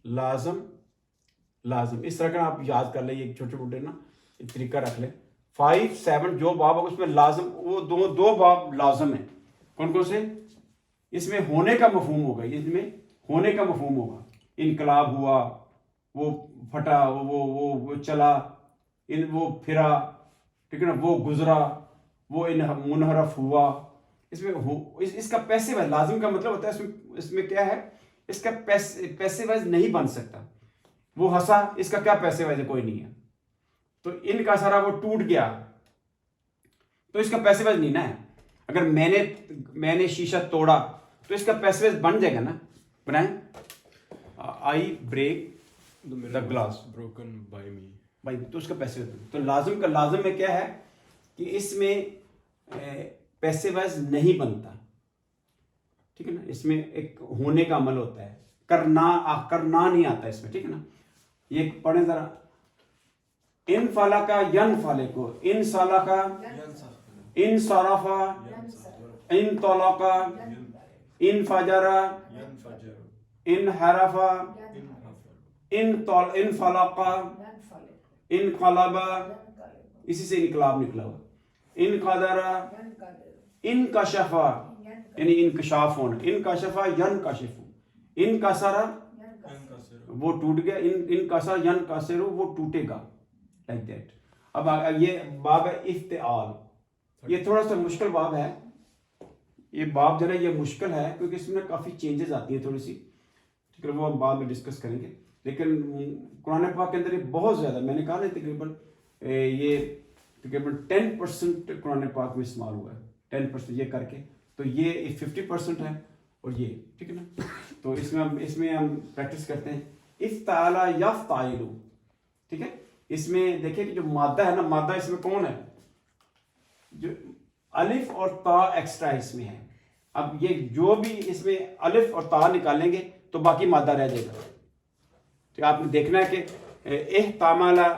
لازم لازم, اس طرح کا آپ یاد کر لیں. یہ چھوٹے موٹے نا ایک طریقہ رکھ لیں. 5-7 جو باب ہوگا اس میں لازم, وہ دو باب لازم ہیں. کون کون سے, اس میں ہونے کا مفہوم ہوگا, اس میں ہونے کا مفہوم ہوگا. انقلاب ہوا, وہ پھٹا, وہ چلا, وہ پھرا, ٹھیک ہے نا, وہ گزرا, وہ منحرف ہوا. اس میں اس کا پیسے وائز لازم کا مطلب ہوتا ہے اس میں کیا ہے, اس کا پیسے وائز نہیں بن سکتا. وہ ہنسا, اس کا کیا پیسے وائز کوئی نہیں ہے, تو ان کا سارا وہ ٹوٹ گیا, تو اس کا پیسے وائز نہیں نا ہے. اگر میں نے شیشہ توڑا تو اس کا پیسے وائز بن جائے گا نا, بنائیں. I break the glass broken by me, بھائی, تو اس کا پیسے وائز. تو لازم کا لازم میں کیا ہے کہ اس میں پیسے وائز نہیں بنتا, ٹھیک ہے نا. اس میں ایک ہونے کا عمل ہوتا ہے, کرنا نہیں آتا اس میں, ٹھیک ہے نا. یہ پڑھیں ذرا. ان فلکا ین فلکو, ان سلکا, ان صرفا, ان طلقا, ان فجرا, ان حرفا, ان فلقا, ان قلبا, اسی سے انقلاب نکلا ہوا. ان قدرا, ان کشفا یعنی انکشاف ہونا, ان کشفا ین کشف, ان کسرا وہ ٹوٹ گیا, ان کسر ین کسر وہ ٹوٹے گا, لائک دیٹ. اب یہ باب ہے افتعال. یہ تھوڑا سا مشکل باب ہے, یہ باب جو ہے یہ مشکل ہے کیونکہ اس میں کافی چینجز آتی ہیں تھوڑی سی, ٹھیک ہے, وہ ہم بعد میں ڈسکس کریں گے. لیکن قرآن پاک کے اندر یہ بہت زیادہ, میں نے کہا نا تقریباً یہ تقریباً 10% قرآن پاک میں استعمال ہوا ہے, 10% یہ کر کے, تو یہ 50% ہے اور یہ, ٹھیک ہے نا. تو اس میں ہم پریکٹس کرتے ہیں افتعال یفتعل, ٹھیک ہے. اس میں دیکھیں کہ جو مادہ ہے نا, مادہ اس میں کون ہے, جو الف اور تا ایکسٹرا اس میں ہے. اب یہ جو بھی اس میں الف اور تا نکالیں گے تو باقی مادہ رہ جائے گا. تو آپ نے دیکھنا ہے کہ احتمالا,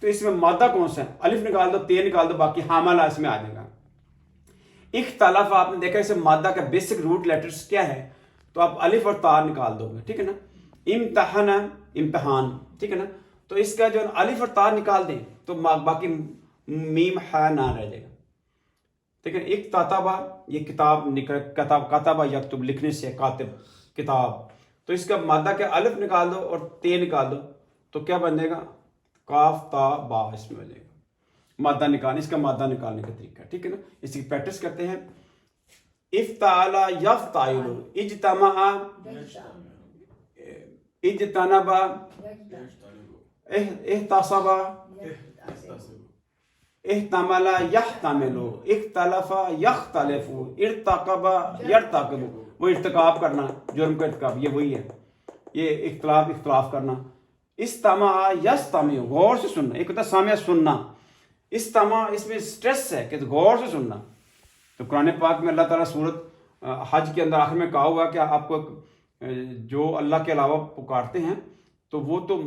تو اس میں مادہ کون سا ہے, الف نکال دو, تے نکال دو, باقی حاملہ اس میں آ جائے گا. اختلاف آپ نے دیکھا اسے مادہ کا بیسک روٹ لیٹرز کیا ہے, تو آپ الف اور تا نکال دو گے, ٹھیک ہے نا. امتحان, امتحان, ٹھیک ہے نا. تو اس کا جو الف اور تا نکال دیں تو باقی میم ہے نہ رہ جائے گا, ٹھیک ہے. ایک کاتبہ, یہ کتاب کاتبہ یکتب لکھنے سے کاتب کتاب, تو اس کا مادہ کے الف نکال دو اور تے نکال دو تو کیا بن جائے گا, کاف تا با اس میں ہو جائے گا. مادہ نکالنے, اس کا مادہ نکالنے کا طریقہ, ٹھیک ہے نا. اس کی پریکٹس کرتے ہیں. افتعال یفتعل, اجتمع, اجتنب, احتسب, احتمل یحتمل, اختلف یختلف, ارتقب یرتقب, وہ ارتکاب کرنا, جرم کا ارتکاب, یہ وہی ہے. یہ اختلاف کرنا. استمع یستمع, غور سے سننا, ایک ہوتا ہے سامع سننا, استمع اس میں سٹریس ہے کہ غور سے سننا. تو قرآن پاک میں اللہ تعالیٰ سورت حج کے اندر آخر میں کہا ہوا کہ آپ کو جو اللہ کے علاوہ پکارتے ہیں تو وہ تو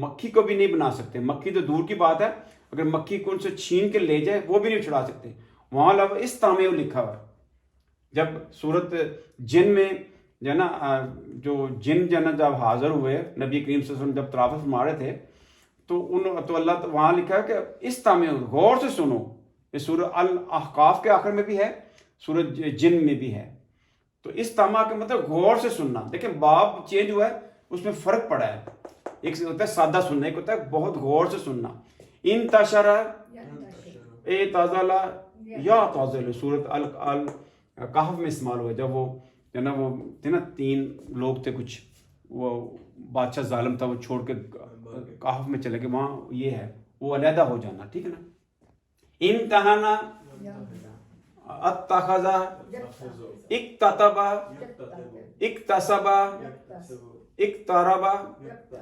مکھی کو بھی نہیں بنا سکتے. مکھی تو دور کی بات ہے, اگر مکھی کو ان سے چھین کے لے جائے وہ بھی نہیں چھڑا سکتے. وہاں لفظ استمع لکھا ہوا ہے. جب سورت جن میں جو ہے نا, جو جن جو ہے نا جب حاضر ہوئے نبی کریم صلی اللہ علیہ وسلم جب تلافت فرما رہے تھے تو اللہ وہاں لکھا ہے کہ استمع, غور سے سنو. یہ سورہ الاحقاف کے آخر میں بھی ہے, سورہ جن میں بھی ہے. تو استماع کا مطلب غور سے سننا. دیکھیں باب چینج ہوا ہے, اس میں فرق پڑا ہے. ایک ہوتا ہے سادہ سننا, ایک ہوتا ہے بہت غور سے سننا. انتشر, اعتزل یعتزل, سورۃ الکہف میں استعمال ہوا. جب وہ جو ہے نا وہ تھے نا 3 لوگ تھے کچھ, وہ بادشاہ ظالم تھا, وہ چھوڑ کے کہف میں چلے گئے, وہاں یہ ہے وہ علیحدہ ہو جانا, ٹھیک ہے نا. امتحان, اتخذ, اکتتب, اکتسب, اقترب.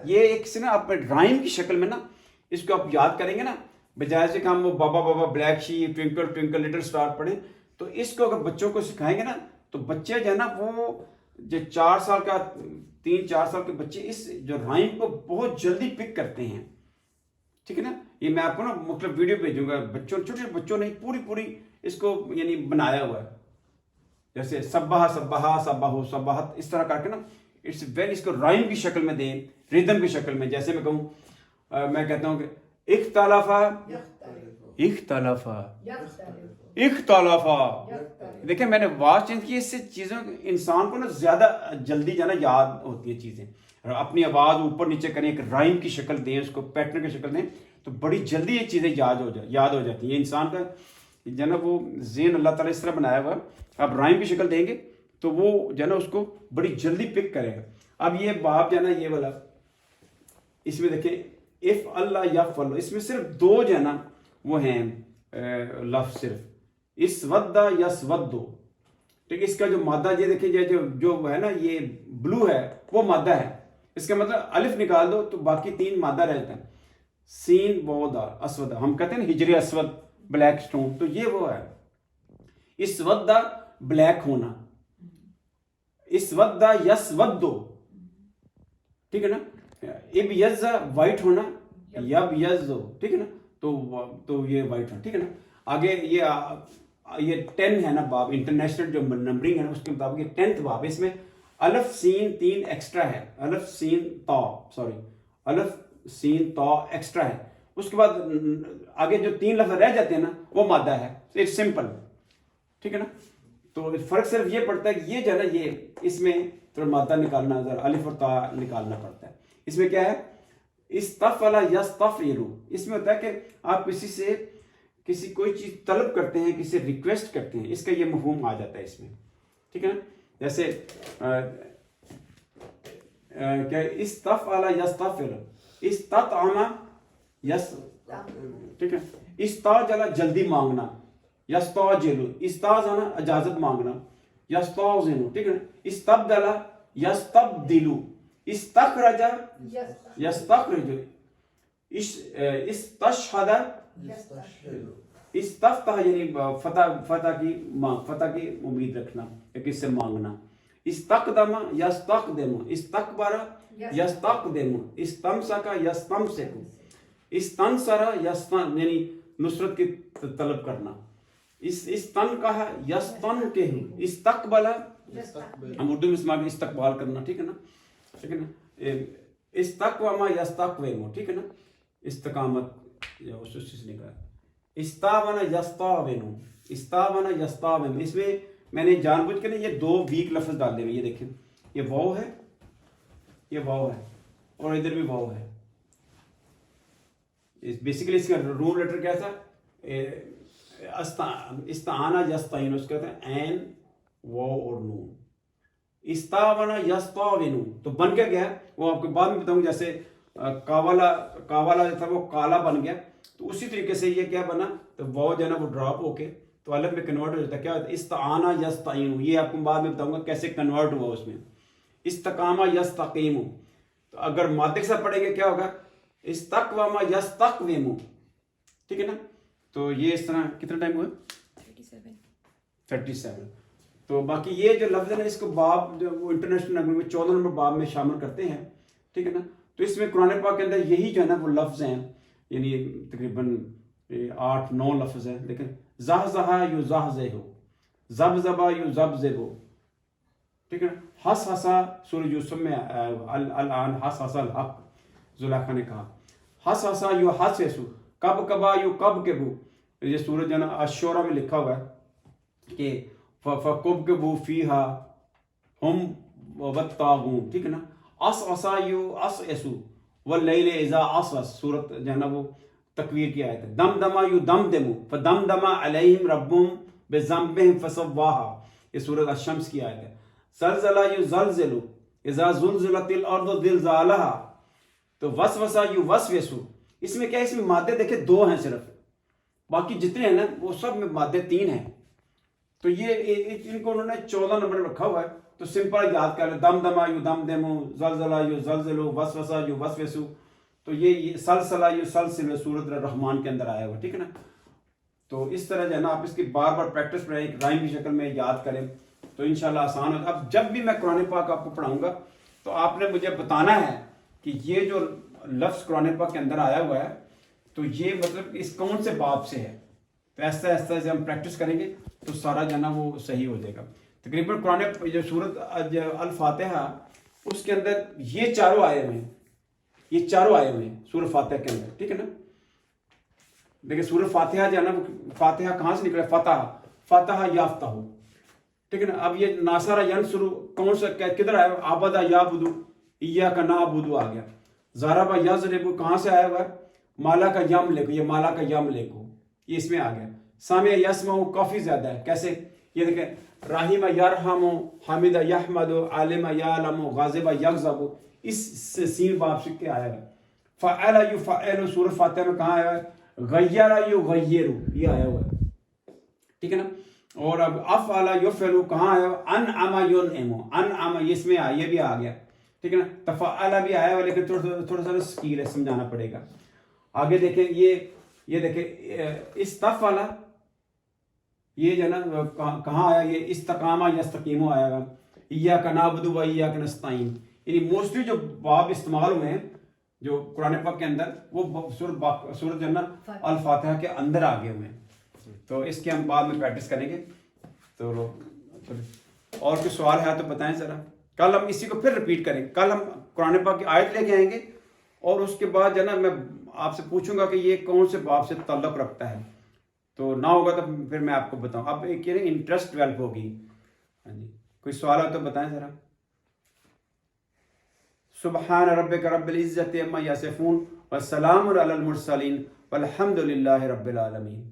یہ ایک سے نا اپنے رائم کی شکل میں نا اس کو آپ یاد کریں گے نا, بجائے سے کہ ہم وہ بابا بابا black shape twinkle twinkle little star پڑھیں, تو اس کو اگر بچوں کو سکھائیں گے نا تو بچے جو ہے نا وہ جو 4 سال کا 3-4 سال کے بچے اس جو رائم کو بہت جلدی پک کرتے ہیں, ٹھیک ہے نا. یہ میں آپ کو نا مختلف ویڈیو بھیجوں گا, بچوں چھوٹے بچوں نے پوری اس کو یعنی بنایا ہوا ہے. جیسے سبہ سبہا سبہو سبہت, اس طرح کر کے نا اٹس ویری, اس کو رائم کی شکل میں دیں, ریدم کی شکل میں. جیسے میں کہوں, میں کہتا ہوں کہ اختلف اختلف اختلف. دیکھیں میں نے واز چینج کی, اس سے چیزوں انسان کو نا زیادہ جلدی جو ہے نا یاد ہوتی ہیں چیزیں. اپنی آواز اوپر نیچے کریں, ایک رائم کی شکل دیں, اس کو پیٹرن کی شکل دیں, تو بڑی جلدی یہ چیزیں یاد ہو جاتی ہیں. یہ انسان کا جو ہے نا وہ ذہن اللہ تعالیٰ اس طرح بنایا ہوا ہے, آپ رائم کی شکل دیں گے تو وہ جو ہے نا اس کو بڑی جلدی پک کرے گا. اب یہ باب جو ہے نا یہ والا, اس میں دیکھیں اف اللہ یفعل, اس میں صرف 2 جو ہے نا وہ ہیں لفظ, صرف اسودہ یسودو, ٹھیک. اس کا جو مادہ یہ دیکھیں جو ہے نا یہ بلو ہے وہ مادہ ہے. اس کا مطلب الف نکال دو تو باقی 3 مادہ رہ جاتا ہے. سین بودار اسودہ, ہم کہتے ہیں نا ہجری اسود بلیک سٹون, تو یہ وہ ہے. اسودہ بلیک ہونا، اسود یسود، ٹھیک ہے نا، ابیض وائٹ ہونا، یبیض، ٹھیک ہے نا، تو یہ وائٹ ہونا، ٹھیک ہے نا. آگے یہ 10 ہے نا باب، انٹرنیشنل جو نمبرنگ ہے نا اس کے مطابق یہ 10th باب، اس میں الف سین 3 ایکسٹرا ہے، الف سین تا، سوری الف سین تا ایکسٹرا ہے. اس کے بعد آگے جو 3 لفظ رہ جاتے ہیں نا وہ مادہ ہے، اٹس سمپل، ٹھیک ہے نا. تو فرق صرف یہ پڑتا ہے کہ یہ جو ہے نا یہ اس میں تھوڑا مادہ نکالنا، الف اور تا نکالنا پڑتا ہے. اس میں کیا ہے، استفعل یستفعل، اس میں ہوتا ہے کہ آپ کسی کوئی چیز طلب کرتے ہیں، کسی ریکویسٹ کرتے ہیں، اس کا یہ مفہوم آ جاتا ہے اس میں، ٹھیک ہے نا. جیسے کیا استفعل یستفعل، استطعم ٹھیک ہے، استعجل جلدی مانگنا، یستعجل استاذن اجازت مانگنا، یستاذن، ٹھیک ہے نا، استبدل یستبدل، استخرج یستخرج، استشهد استفتح یعنی فتح کی امید رکھنا یا کس سے مانگنا، استقدم یستقدم، استکبر یستقدم، استمسک یستمسک، استنصر یعنی نصرت کی طلب کرنا، استنکح یستنکح، استقبل ہم اردو میں استعمال استقبال کرنا، ٹھیک ہے نا، ٹھیک ہے نا، استقوام یستقوم، ٹھیک ہے نا، استقامت یا اس سے نکلا، استاون یستاون، استاون یستاون. اس میں نے جان بوجھ کے نا یہ 2 ویک لفظ ڈال دے، یہ دیکھیں یہ واو ہے، یہ واو ہے اور ادھر بھی واو ہے. بیسیکلی اس کا رول لیٹر کیا تھا، استعانہ یستعین، اس کا تھا عین واو اور نون. استاون یستاون تو بن کے گیا، وہ آپ کو بعد میں بتاؤں گا. جیسے کاوالا جو تھا وہ کالا بن گیا، تو اسی طریقے سے یہ کیا بنا، تو واو جو ہے نا وہ ڈراپ ہو کے تو الف میں کنورٹ ہو جاتا ہے. کیا ہوتا ہے، استعانہ یستعین، یہ آپ کو بعد میں بتاؤں گا کیسے کنورٹ ہوا اس میں. استقامہ یستقیم، تو اگر مادے کے ساتھ پڑھیں گے کیا ہوگا، استقوام یستقوم، ٹھیک ہے نا. تو یہ اس طرح کتنا ٹائم ہوا، 37. تو باقی یہ جو لفظ ہے نا اس کو باب جو وہ انٹرنیشنل نمبر میں 14 نمبر باب میں شامل کرتے ہیں، ٹھیک ہے نا. تو اس میں قرآن پاک کے اندر یہی جو ہے نا وہ لفظ ہیں، یعنی تقریباً 8-9 لفظ ہیں. لیکن زحزحا یو زحزحو، زبزبا یو زبزبو، ٹھیک ہے نا. حس حسا سورہ یوسف میں الان حس حسا الحق زلیخا نے کہا، حس حسا یو حس یسو، کب کبا یو کب کبو. یہ سورہ جو ہے نا الشورى میں لکھا ہوا ہے کہ فَكُبْكِبُوا فِيهَا هُمْ وَالطَّاغُونَ، ٹھیک ہے نا. عَصْعَصَا يُعَصْعِصُ وَاللَّيْلِ إِذَا عَصْعَصَ، سورت جو ہے نا وہ تکویر کی آیت ہے. دمدما يُدَمْدِمُ فَدَمْدَمَ عَلَيْهِمْ رَبُّهُمْ بِذَنبِهِمْ فَسَوَّاهَا، یہ سورت الشمس کی آیت ہے. زلزلہ يُزَلزِلُ إِذَا زُلزِلَتِ الْأَرْضُ زِلزَالَهَا، تو وسوسہ يُوَسْوِسُ. اس میں کیا ہے، اس میں مادے دیکھیں 2 ہیں صرف، باقی جتنے ہیں نا وہ سب میں مادے 3 ہیں. تو یہ ان کو انہوں نے 14 نمبر رکھا ہوا ہے. تو سمپل یاد کر لیں، دم دما یو دم دمو، زلزلہ یو زلزلو، وسوسہ یو وسوسو. تو یہ سلسلہ یو سلسلو سورۃ الرحمن کے اندر آیا ہوا، ٹھیک ہے نا. تو اس طرح جو ہے نا آپ اس کی بار بار پریکٹس کریں، ایک رائم کی شکل میں یاد کریں تو انشاءاللہ آسان ہوگا. اب جب بھی میں قرآن پاک آپ کو پڑھاؤں گا تو آپ نے مجھے بتانا ہے کہ یہ جو لفظ قرآن پاک کے اندر آیا ہوا ہے تو یہ مطلب اس کون سے باب سے ہے. تو ایسا ایسا سے ہم پریکٹس کریں گے تو سارا جو ہے نا وہ صحیح ہو جائے گا. تقریباً قرآن جو سورت الفاتحہ اس کے اندر یہ چاروں آئے ہوئے ہیں، یہ چاروں آئے ہوئے ہیں سورہ فاتحہ کے اندر، ٹھیک ہے نا. دیکھیں سورہ فاتحہ جو ہے نا فاتحہ کہاں سے نکلا، فتح، فتح یافتہ ہو، ٹھیک ہے نا. اب یہ ناصرہ ینصر کون سا کدھر آیا، عبدہ یعبدو، ایاک نعبدو آ گیا. ضرب یضرب کہاں سے آیا ہوا ہے، مالا کا یملک، یہ مالا کا یملک ہو، یہ اس میں آ گیا. سامع یسمع کافی زیادہ ہے، کیسے، یہ دیکھیں رحیم یرحم، حمد یحمد، عالم یعلم، غاضب یغضب، اس سے سین باب سے کیا آیا ہے. فعل یفعل سورہ فاتحہ میں کہاں آیا ہے، غیر یغیر، یہ آیا ہوا ہے، ٹھیک ہے نا. اور اب افعل یفعل کہاں آیا ہے، انعم ینعم، انعم اس میں یہ بھی آ گیا، ٹھیک ہے نا. تفعل بھی آیا ہوا لیکن تھوڑا سا سکیل ہے، سمجھانا پڑے گا. آگے دیکھیں یہ دیکھیں استفعل، یہ جو ہے نا کہاں آیا، یہ استقامہ یستقیمو آیا گا، ایاک نعبد و ایاک نستعین، یعنی موسٹلی جو باب استعمال ہوئے ہیں جو قرآن پاک کے اندر وہ سورۃ جو ہے نا الفاتحہ کے اندر آگے ہوئے ہیں، تو اس کے ہم بعد میں پریکٹس کریں گے۔ تو اور کوئی سوال ہے تو بتائیں ذرا، کل ہم اسی کو پھر رپیٹ کریں گے، کل ہم قرآن پاک کی آیت لے کے آئیں گے اور اس کے بعد جو ہے نا میں آپ سے پوچھوں گا کہ یہ کون سے باب سے تعلق رکھتا ہے، تو نہ ہوگا تو پھر میں آپ کو بتاؤں، اب ایک یہ انٹرسٹ ڈیولپ ہوگی۔ ہاں جی، کوئی سوال ہو تو بتائیں ذرا۔ سبحان ربک رب العزت عما یصفون والسلام علی المرسلین والحمد للہ رب العالمین۔